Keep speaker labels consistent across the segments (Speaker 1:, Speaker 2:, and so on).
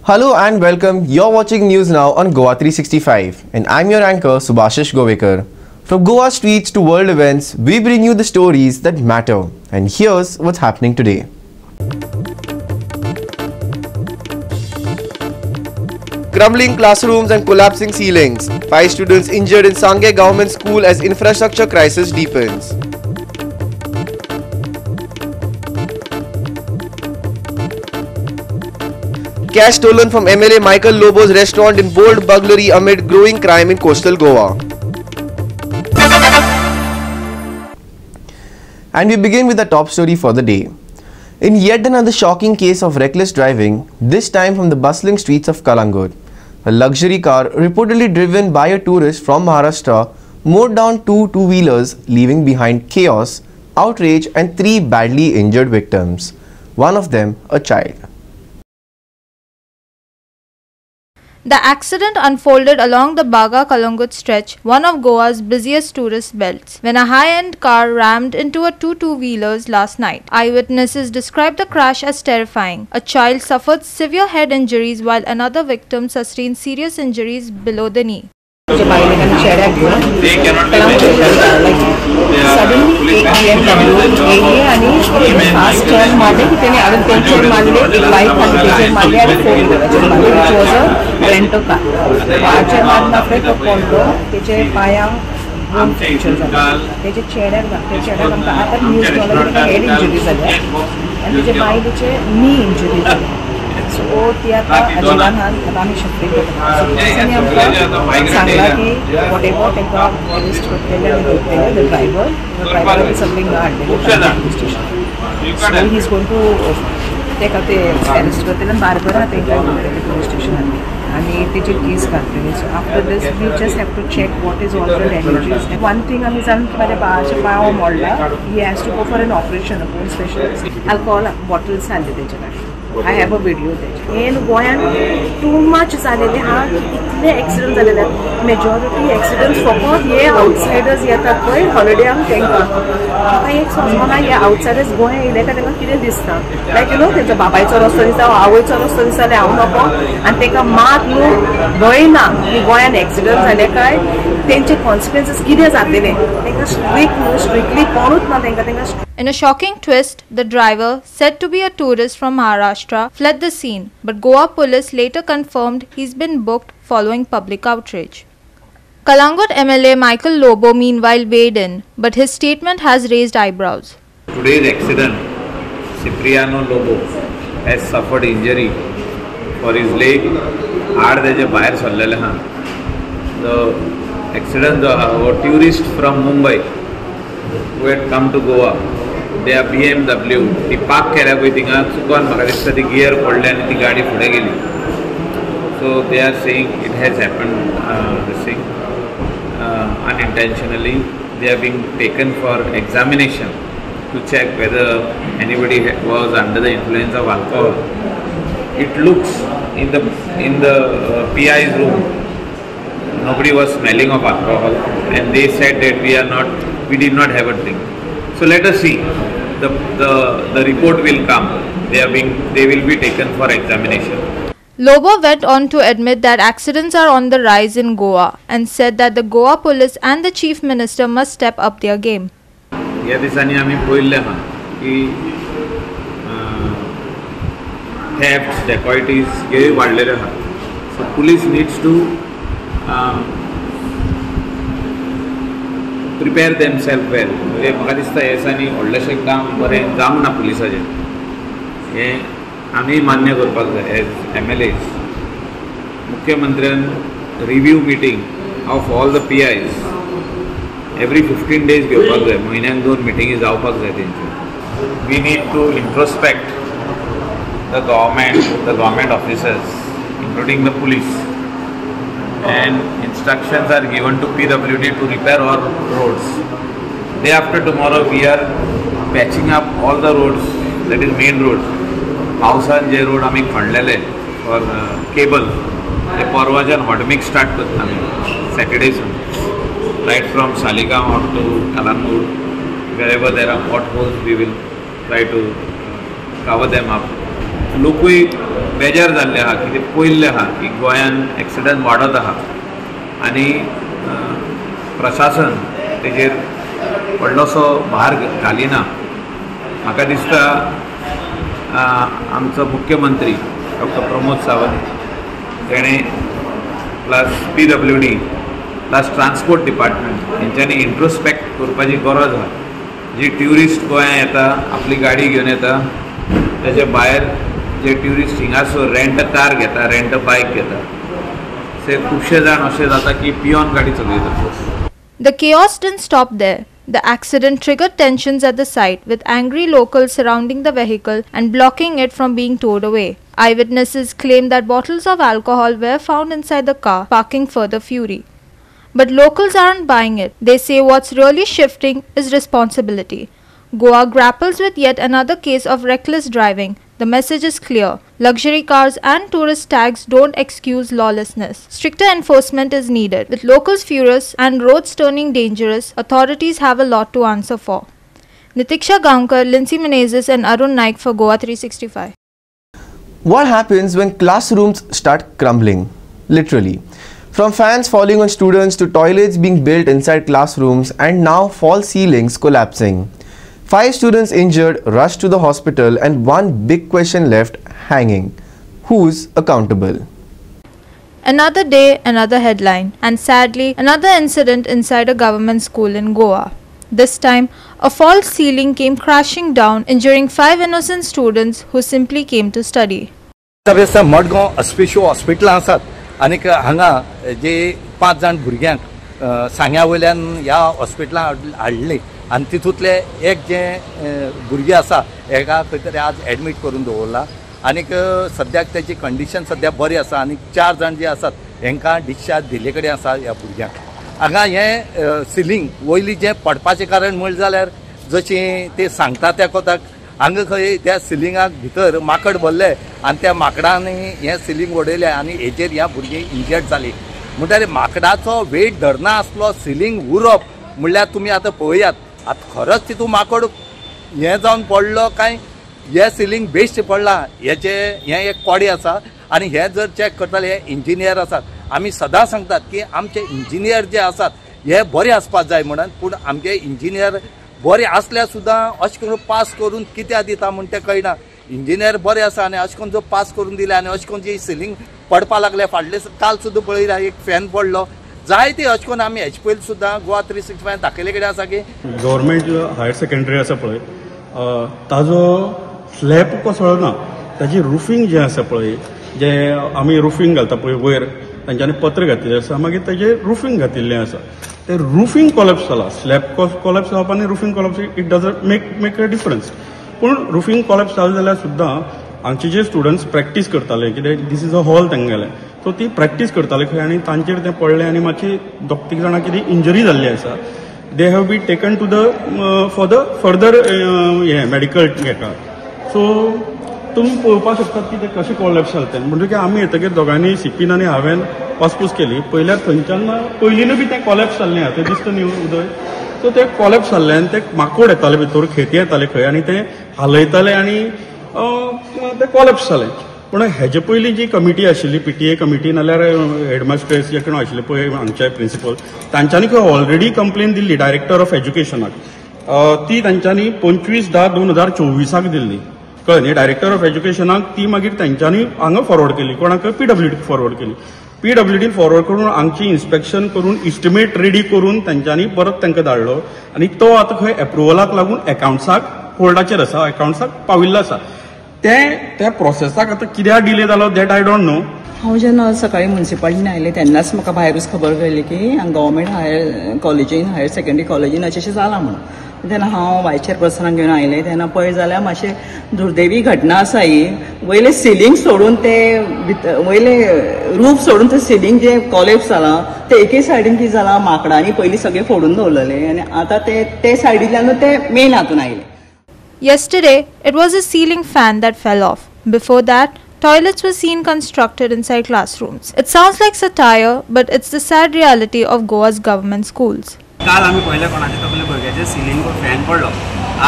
Speaker 1: Hello and welcome. You're watching News Now on Goa365 and I'm your anchor Subhashish Govekar. From Goa streets to world events, we bring you the stories that matter. And here's what's happening today. Crumbling classrooms and collapsing ceilings. 5 students injured in Sangay Government School as infrastructure crisis deepens. Cash stolen from MLA Michael Lobo's restaurant in bold burglary amid growing crime in coastal Goa. And we begin with the top story for the day. In yet another shocking case of reckless driving, this time from the bustling streets of Kalangut, a luxury car reportedly driven by a tourist from Maharashtra mowed down 2 two-wheelers, leaving behind chaos, outrage and 3 badly injured victims, one of them a child.
Speaker 2: The accident unfolded along the Baga-Kalangut stretch, one of Goa's busiest tourist belts, when a high-end car rammed into a 2 two-wheelers last night. Eyewitnesses described the crash as terrifying. A child suffered severe head injuries while another victim sustained serious injuries below the knee.
Speaker 3: Suddenly 8 PM fast turn bike was a Rento car. knee injury. So, अजिबान आम्ही शक्य सांगला की whatever तांकां arrest करतले आनी धरतले the driver is something police station. So he is going to ताका ते arrest करतले आनी बारबरा तांकां police station आणि तेची केस काढतले. So after this we just have to check what is all the damages. And one thing आम्ही जाण की माझ्या बाळाचे पाय मोडला. He has to go for an operation, a bone specialist. Alcohol bottles आले त्याच्याकडे. I have a video there. In Goyan, too much झालेले हा इतले accidents झालेले. Majority accidents फकत हे outsiders येतात पळय हॉलिडेयांक तेंकां. आता एक समजना हे outsiders गोंया येयले काय तेंकां कितें दिसता? लायक यू नो तेंचो बाबायचो रस्तो दिसता, आवयचो रस्तो दिसता जाल्यार हांव नको आनी तेंकां मात न्हू भंय ना की गोंयान accident जाले काय तेंचे consequences कितें जातले. तेंकां strictly कोणूच ना तेंकां.
Speaker 2: In a shocking twist, the driver, said to be a tourist from Maharashtra, fled the scene, but Goa police later confirmed he's been booked following public outrage. Kalangut MLA Michael Lobo meanwhile weighed in, but his statement has raised eyebrows.
Speaker 4: Today's accident, Cipriano Lobo has suffered injury for his leg. The accident, a tourist from Mumbai who had come to Goa. They are BMW. He parked केला पळय थिंगा चुकोन म्हाका दिसता ती gear पडले आनी ती गाडी फुडें गेली. So they are saying it has happened this thing unintentionally. They are being taken for examination to check whether anybody was under the influence of alcohol. It looks in the PI's room nobody was smelling of alcohol and they said that we did not have a drink. So let us see. The report will come. They will be taken for examination.
Speaker 2: Lobo went on to admit that accidents are on the rise in Goa and said that the Goa police and the chief minister must step up their game.
Speaker 4: या दिसांनी आम्ही पळयल्लें आहा की thefts, dacoities हे वाडलेले आहा. So police needs to prepare themselves well. म्हणजे म्हाका दिसता हे दिसांनी व्हडलेशें काम बरें जावंक ना पुलिसाचें. हें आमी मान्य करपाक जाय एज MLAs. मुख्यमंत्र्यान review meeting of all the PIs every 15 days घेवपाक जाय. म्हयन्याक 2 मिटींगी जावपाक जाय तेंच्यो. We need to introspect the government officers, including the police. And instructions are given to PWD to repair our roads. Day after tomorrow we are patching up all the roads, that is main roads. Pausan je road आमी खणलेले for cable. ते परवाच्यान hot mix start करता आमी Saturday right from Saligam up to Kalangut. Wherever there are potholes we will try to cover them up. लोकूय बेजार जाल्ले आहा, कितें पयल्ले आहा की गोंयान एक्सिडंट वाडत आहा आनी प्रशासन तेजेर व्हडलोसो भार घालिना. म्हाका दिसता आमचो मुख्यमंत्री डॉक्टर प्रमोद सावंत तेणें plus PWD plus transport department हेंच्यांनी इंट्रोस्पेक्ट करपाची गरज आहा. जी ट्युरिस्ट गोंया येता, आपली गाडी घेवन येता, तेजे भायर जे ट्युरिस्ट हिंगासर रेंट कार घेता, रेंट बायक घेता, ते खुबशे जाण अशें जाता की पियोन गाडी चलयता.
Speaker 2: The chaos didn't stop there. The accident triggered tensions at the site, with angry locals surrounding the vehicle and blocking it from being towed away. Eyewitnesses claimed that bottles of alcohol were found inside the car, sparking further fury. But locals aren't buying it. They say what's really shifting is responsibility. Goa grapples with yet another case of reckless driving. The message is clear. Luxury cars and tourist tags don't excuse lawlessness. Stricter enforcement is needed. With locals furious and roads turning dangerous, authorities have a lot to answer for. Nitiksha Gaonkar, Lindsay Menezes and Arun Naik for Goa365.
Speaker 1: What happens when classrooms start crumbling? Literally. From fans falling on students to toilets being built inside classrooms and now false ceilings collapsing. 5 students injured, rushed to the hospital, and one big question left hanging. Who's accountable?
Speaker 2: Another day, another headline, and sadly, another incident inside a government school in Goa. This time, a false ceiling came crashing down, injuring 5 innocent students who simply came to study.
Speaker 5: Madgaon Hospicio hospital आसात आनीक हांगा जे 5 जाण भुरग्यांक सांग्या वयल्यान ह्या हॉस्पिटलांत हाडले आनी तितूंतले एक जे भुरगे आसा एका खंय तरी आज एडमीट करून दवरला आनीक सद्याक त्याची कंडिशन सद्या बरी आसा आनी 4 जाण जे आसात हेंकां डिस्चार्ज दिल्ले कडेन आसा ह्या भुरग्यांक. हांगा हें सिलींग वयली जें पडपाचें कारण म्हणलें जाल्यार जशें ते सांगता त्या कोताक हांगा खंय त्या सिलिंगाक भितर माकड भरले आनी त्या माकडांनी हें सिलींग उडयलें आनी हेजेर ह्या भुरगीं इंजर्ड जालीं. म्हणटकीर माकडाचो वेट धरना आसलो सिलींग उरप म्हणल्यार तुमी आतां पळयात आतां खरोच तितून माकड हें जावन पडलो काय हे सिलींग बेश्ट पडला हेचे हें एक कोडे आसा आनी हें जर चॅक करताले हे इंजिनियर आसात. आमी सदां सांगतात की आमचे इंजिनियर जे आसात हे बरे आसपाक जाय म्हणून पूण आमचे इंजिनियर बरे आसल्यार सुद्दां अशें करून पास करून कित्याक दिता म्हण तें कळना. इंजिनियर बरे आसा आनी अशें करून जो पास करून दिले आनी अशें करून जी सिलींग पडपा लागले फाटले काल सुद्दां पळयला एक फॅन पडलो जायते अशें करून आमी हेचे पयलीं सुद्दां Goa365 दाखयले कडेन आसा की
Speaker 6: गव्हर्मेंट हायर सेकंडरी आसा पळय ताजो स्लॅब कसो ना ताजी रुफींग जें आसा पळय जे आमी रुफींग घालता पळय वयर तांच्यांनी पत्र घातिल्लें आसा मागीर ताजेर रुफींग घातिल्लें आसा ते रुफींग कॉलेप्स जाला. स्लॅब कॉलेप्स जावप आनी roofing collapse it doesn't make a difference. पूण रुफींग कॉलेप्स जालें जाल्यार सुद्दां हांगचे जे स्टुडंट्स प्रॅक्टीस करताले कित्याक दीस इज अ हॉल तांगेले सो ती प्रॅक्टीस करताले खंय आनी तांचेर तें पडलें आनी मातशी 2-3 जाणां कितें इंजरी जाल्ली आसा. They have been taken to the for the further हें मेडिकल हेका. सो तुमी पळोवपाक शकतात की ते कशें कॉलेप्स जालें तें म्हणजे की आमी येतकीर दोगांनी सिपीन आनी हांवें वासपूस केली पयल्यार थंयच्यान पयलींनूय बी तें कॉलेप्स जाल्लें आहा तें दिसता न्ही उदय. सो तें कॉलेप्स जाल्लें आनी ते माकोड येताले भितर खेती येताले खंय आनी ते हालयताले आनी तें कॉलेप्स जालें. पूण हेजे पयलीं जी कमिटी आशिल्ली PTA कमिटी नाल्यार हेडमास्टर्स जे कोण आशिल्ले पळय हांगचे प्रिंसिपल तांच्यांनी खंय ऑलरेडी कंप्लेन दिल्ली डायरेक्टर ऑफ एज्युकेशनाक. ती तांच्यांनी 25/10/2024 दिल्ली कळ्ळें न्ही. डायरेक्टर ऑफ एज्युकेशनाक ती मागीर तांच्यांनी हांगा फॉरवर्ड केली कोणाक PWDक फॉरवर्ड केली. PWDन फॉरवर्ड करून हांगची इन्स्पेक्शन करून इस्टिमेट रेडी करून तांच्यांनी परत तांकां धाडलो आनी तो आतां खंय एप्रुवलाक लागून एकाउंट्साक होल्डाचेर आसा एकाउंट्साक पाविल्लो आसा. त्या प्रोसेसाक आतां कित्याक डिले जालो दॅट आय डोंट नो.
Speaker 3: हांव जेन्ना सकाळी म्युन्सिपालिटीन आयलें तेन्नाच म्हाका भायरूच खबर कळ्ळी की गव्हर्मेंट हायर सेकंडरी कॉलेजीन अशें जालां म्हणून. तेन्ना हांव वायस चेअरपर्सनाक घेवन आयलें तेन्ना पळय जाल्यार मातशें दुर्दैवी घटना आसा ही. वयले सिलींग सोडून ते वयले रूफ सोडून ते सिलींग जे कॉलेप्स जालां ते एके सायडीन कितें जालां माकडांनी पयलीं सगळें फोडून दवरलेले आनी आतां ते सायडींतल्यानूच ते मेन हातून आयले.
Speaker 2: Yesterday, it was a ceiling fan that fell off. Before that, toilets were seen constructed inside classrooms. It sounds like satire, but it's the sad reality of Goa's government schools.
Speaker 7: काल आम्ही पहिले कोणाचे तकले भुरग्याचे ceiling fan पडलो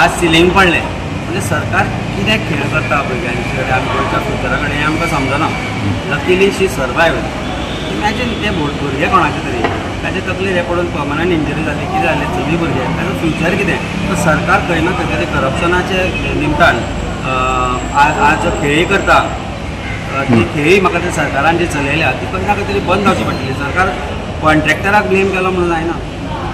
Speaker 7: आज ceiling पडले म्हणजे सरकार कित्याक खेळ करता भुरग्यांचे कडेन आमी गोंयच्या फ्युचरा कडेन हें आमकां समजना. Luckily she सर्वायव्ड. इमॅजीन ते भुरगे कोणाचे तरी ताचे तकलेर हे पडून पर्मनंट इंजरी जाली, कितें जालें, चली भुरगे, ताचो फ्युचर कितें. तर सरकार खंय ना खंय तरी करप्शनाचे निमतान आज जो खेळी करता ती खेळी म्हाका ते सरकारान जी चलयल्या ती खंय ना खंय तरी बंद जावची पडटली. सरकार कॉन्ट्रॅक्टराक ब्लेम केलो म्हणून जायना.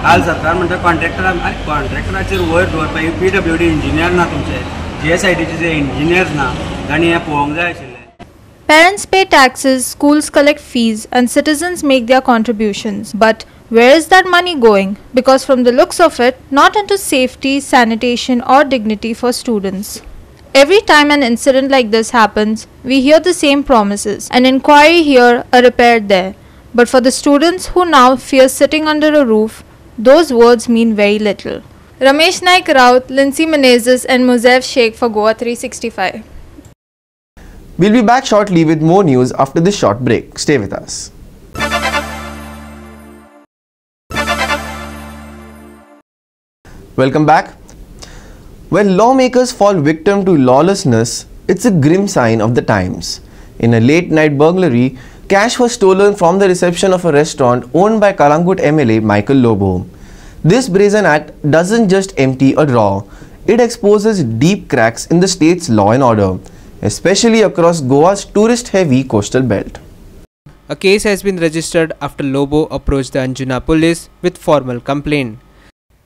Speaker 7: काल सरकार म्हणटा कॉन्ट्रॅक्टराक, आरे कॉन्ट्रॅक्टराचेर वयर दवरपाक PWD इंजिनियर ना, तुमचे GSIDचे जे इंजिनियर्स ना, तांणी हें पळोवंक जाय आशिल्लें.
Speaker 2: Parents pay taxes, schools collect fees, and citizens make their contributions. But where is that money going? Because from the looks of it, not into safety, sanitation, or dignity for students. Every time an incident like this happens, we hear the same promises: an inquiry here, a repair there. But for the students who now fear sitting under a roof, those words mean very little. Ramesh Naik Raut, Lindsay Menezes, and Muzaif Sheikh for Goa 365.
Speaker 1: We'll be back shortly with more news after this short break. Stay with us. Welcome back. When lawmakers fall victim to lawlessness, it's a grim sign of the times. In a late night burglary, cash was stolen from the reception of a restaurant owned by Kalangut MLA Michael Lobo. This brazen act doesn't just empty a drawer, it exposes deep cracks in the state's law and order, especially across Goa's tourist-heavy coastal belt.
Speaker 8: A case has been registered after Lobo approached the Anjuna police with formal complaint.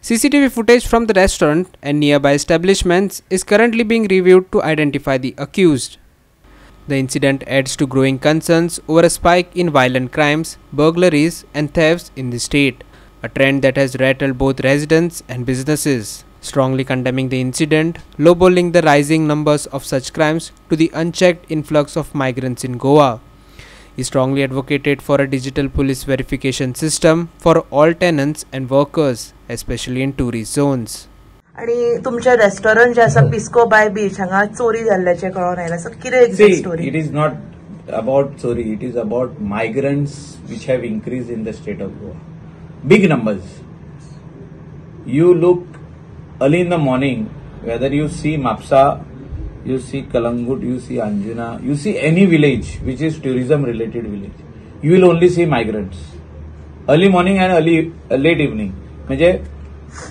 Speaker 8: CCTV footage from the restaurant and nearby establishments is currently being reviewed to identify the accused. The incident adds to growing concerns over a spike in violent crimes, burglaries and thefts in the state, a trend that has rattled both residents and businesses. Strongly condemning the incident, Lobo linked the rising numbers of such crimes to the unchecked influx of migrants in Goa. He strongly advocated for a digital police verification system for all tenants and workers, especially in tourist zones.
Speaker 9: आणि तुमचे restaurant जे आसा पिस्को bye बीच हांगा चोरी जाल्ल्याचे कळोन आयला. सो कितें exact story?
Speaker 4: It is not about chori, it is about migrants which have increased in the state of Goa. Big numbers. You look early in the morning, whether you see Mapsa, you see Kalangut, you see Anjuna, you see any village which is tourism related village, you will only see migrants. Early morning and late evening. म्हणजे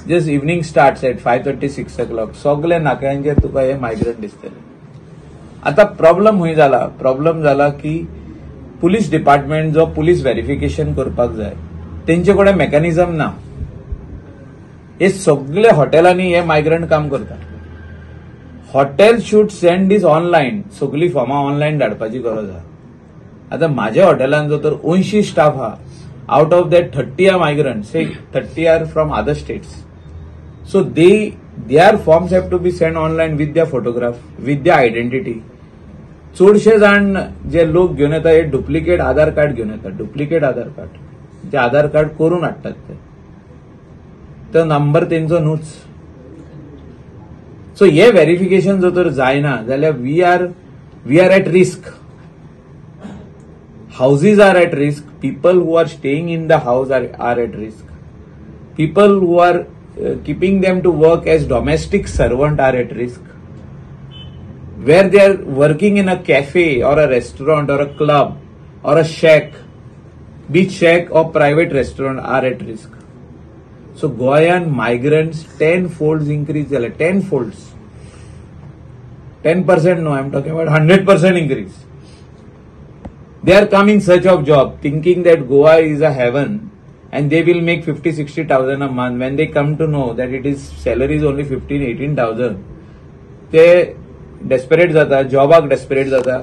Speaker 4: just evening starts at 5:30, 6 o'clock. सगळे नाक्यांचेर तुका हे migrant दिसतले. आता problem जाला की police department जो police verification करपाक जाय तेंचे कडेन मेकॅनिझम ना. हे सगळे हॉटेलांनी हे मायग्रंट काम करता. Hotel should send this online, सगळी फॉर्मां ऑनलायन धाडपाची गरज आहा. आता माझ्या हॉटेलान जो तर 80 स्टाफ आहा, out of that 30 are migrants, say 30 are from other states. So their forms have to be sent online with their photograph, with their identity. चोडशे जाण जे लोक घेऊन येतात हे डुप्लिकेट आधार कार्ड घेऊन येतात. डुप्लिकेट आधार कार्ड, ते आधार कार्ड करून हाडटात ते. तो नंबर तेंचो न्हूच. सो हे व्हेरिफिकेशन जर तर जायना जाल्यार we are at risk. Houses are at risk. People who are staying in the house are at risk. People who are keeping them to work as domestic servant are at risk. Where they are working in a cafe or a restaurant or a club or a shack, beach shack or private restaurant are at risk. So Goan migrants 10 folds increase, 10 folds. 10% no, I am talking about 100% increase. They are come in search of job, thinking that Goa is a heaven and they will make 50-60,000 a month. When they come to know that it is salary is only 15-18,000, they desperate जाता, जॉबाक desperate जाता,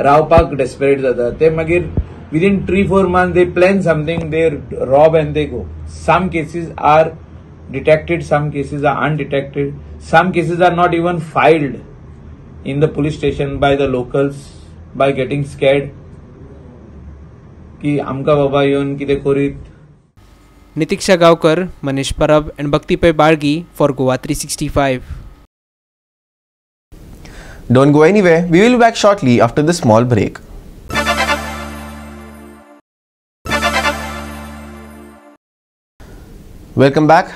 Speaker 4: रावपाक desperate जाता. ते मागीर within 3-4 months they plan something, they rob and they go. Some cases are detected, some cases are undetected, some cases are not even filed in the police station by the locals by getting scared. की आमका बाबा येऊन कितें करीत.
Speaker 8: Nitiksha Gaukar, Manish Parab and Bhaktipai Bargi for Goa 365.
Speaker 1: Don't go anywhere. We will be back shortly after this small break. Welcome back.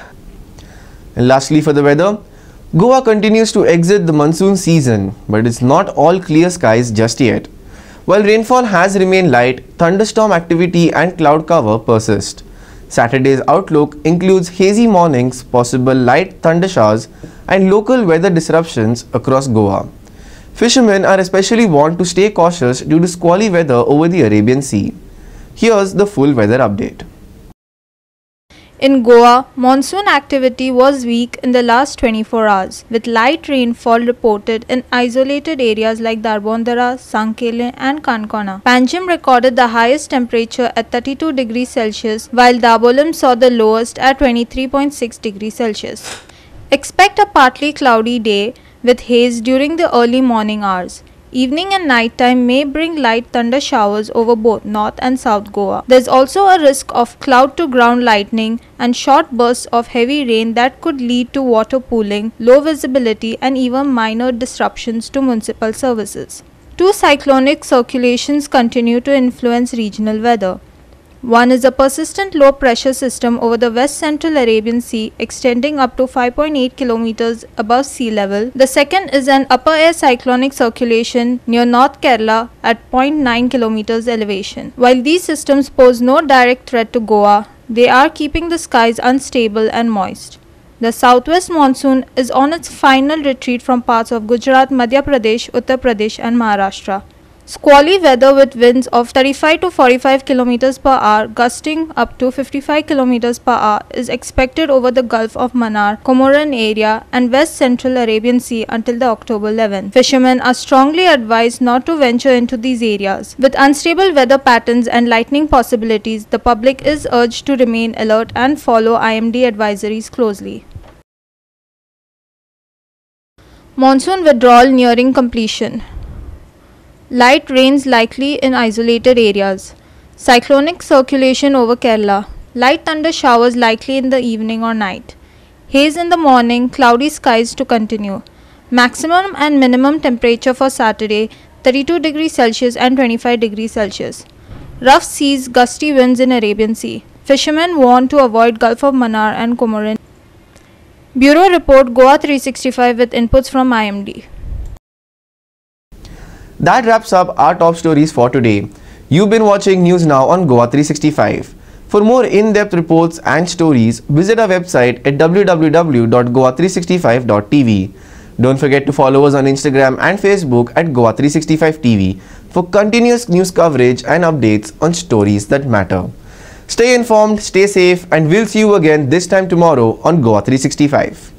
Speaker 1: And lastly, for the weather, Goa continues to exit the monsoon season, but it's not all clear skies just yet. While rainfall has remained light, thunderstorm activity and cloud cover persist. Saturday's outlook includes hazy mornings, possible light thunder showers, and local weather disruptions across Goa. Fishermen are especially warned to stay cautious due to squally weather over the Arabian Sea. Here's the full weather update.
Speaker 2: In Goa, monsoon activity was weak in the last 24 hours, with light rainfall reported in isolated areas like Darbondara, Sankele and Kankona. Panjim recorded the highest temperature at 32 degrees Celsius, while Dabolim saw the lowest at 23.6 degrees Celsius. Expect a partly cloudy day with haze during the early morning hours. Evening and night time may bring light thunder showers over both North and South Goa. There is also a risk of cloud-to-ground lightning and short bursts of heavy rain that could lead to water pooling, low visibility and even minor disruptions to municipal services. Two cyclonic circulations continue to influence regional weather. One is a persistent low-pressure system over the west-central Arabian Sea extending up to 5.8 kilometers above sea level. The second is an upper-air cyclonic circulation near North Kerala at 0.9 kilometers elevation. While these systems pose no direct threat to Goa, they are keeping the skies unstable and moist. The southwest monsoon is on its final retreat from parts of Gujarat, Madhya Pradesh, Uttar Pradesh and Maharashtra. Squally weather with winds of 35 to 45 km per hour, gusting up to 55 km per hour is expected over the Gulf of Mannar, Comoran area and West Central Arabian Sea until the October 11. Fishermen are strongly advised not to venture into these areas. With unstable weather patterns and lightning possibilities, the public is urged to remain alert and follow IMD advisories closely. Monsoon withdrawal nearing completion. Light rains likely in isolated areas. Cyclonic circulation over Kerala. Light thunder showers likely in the evening or night. Haze in the morning, cloudy skies to continue. Maximum and minimum temperature for Saturday 32 degrees Celsius and 25 degrees Celsius. Rough seas, gusty winds in Arabian Sea. Fishermen warned to avoid Gulf of Mannar and Comoran. Bureau report Goa365 with inputs from IMD.
Speaker 1: That wraps up our top stories for today. You've been watching News Now on Goa365. For more in-depth reports and stories, visit our website at www.goa365.tv. Don't forget to follow us on Instagram and Facebook at Goa365TV for continuous news coverage and updates on stories that matter. Stay informed, stay safe, and we'll see you again this time tomorrow on Goa365.